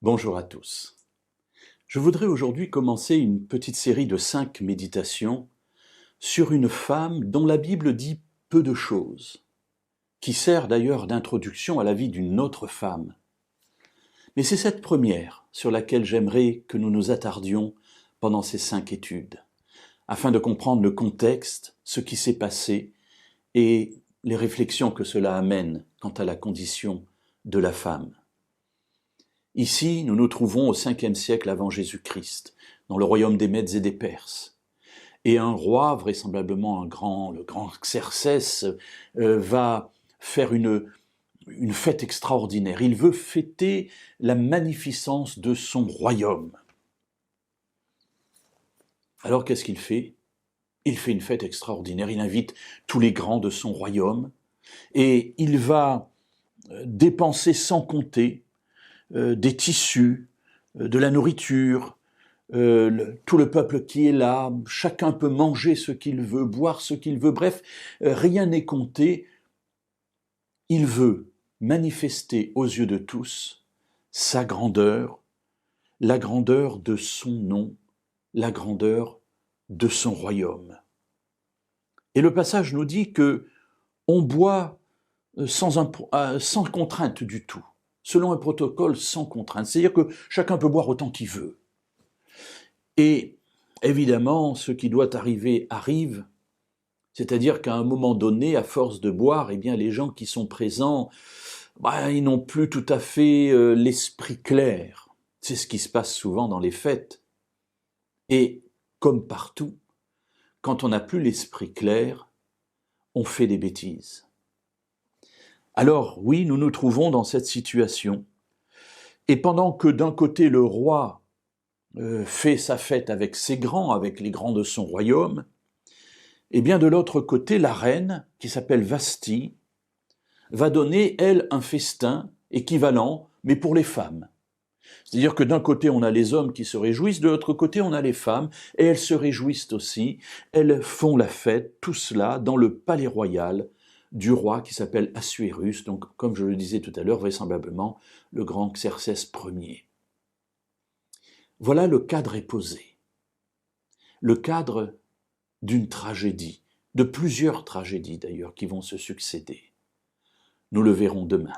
Bonjour à tous. Je voudrais aujourd'hui commencer une petite série de 5 méditations sur une femme dont la Bible dit peu de choses, qui sert d'ailleurs d'introduction à la vie d'une autre femme. Mais c'est cette première sur laquelle j'aimerais que nous nous attardions pendant ces 5 études, afin de comprendre le contexte, ce qui s'est passé et les réflexions que cela amène quant à la condition de la femme. Ici, nous nous trouvons au 5e siècle avant Jésus-Christ, dans le royaume des Mèdes et des Perses. Et un roi, vraisemblablement le grand Xerxès, va faire une fête extraordinaire. Il veut fêter la magnificence de son royaume. Alors qu'est-ce qu'il fait ? Il fait une fête extraordinaire, il invite tous les grands de son royaume et il va dépenser sans compter des tissus, de la nourriture, tout le peuple qui est là, chacun peut manger ce qu'il veut, boire ce qu'il veut, bref, rien n'est compté. Il veut manifester aux yeux de tous sa grandeur, la grandeur de son nom, la grandeur de son royaume. Et le passage nous dit que on boit sans contrainte du tout, selon un protocole sans contrainte, c'est-à-dire que chacun peut boire autant qu'il veut. Et évidemment, ce qui doit arriver arrive, c'est-à-dire qu'à un moment donné, à force de boire, eh bien, les gens qui sont présents, ils n'ont plus tout à fait l'esprit clair. C'est ce qui se passe souvent dans les fêtes. Et comme partout, quand on n'a plus l'esprit clair, on fait des bêtises. Alors oui, nous nous trouvons dans cette situation. Et pendant que d'un côté le roi fait sa fête avec ses grands, avec les grands de son royaume, et bien de l'autre côté, la reine, qui s'appelle Vasthi, va donner, elle, un festin équivalent, mais pour les femmes. C'est-à-dire que d'un côté, on a les hommes qui se réjouissent, de l'autre côté, on a les femmes, et elles se réjouissent aussi. Elles font la fête, tout cela, dans le palais royal du roi qui s'appelle Assuérus, donc, comme je le disais tout à l'heure, vraisemblablement, le grand Xerxès Ier. Voilà, le cadre est posé. Le cadre d'une tragédie, de plusieurs tragédies d'ailleurs qui vont se succéder. Nous le verrons demain.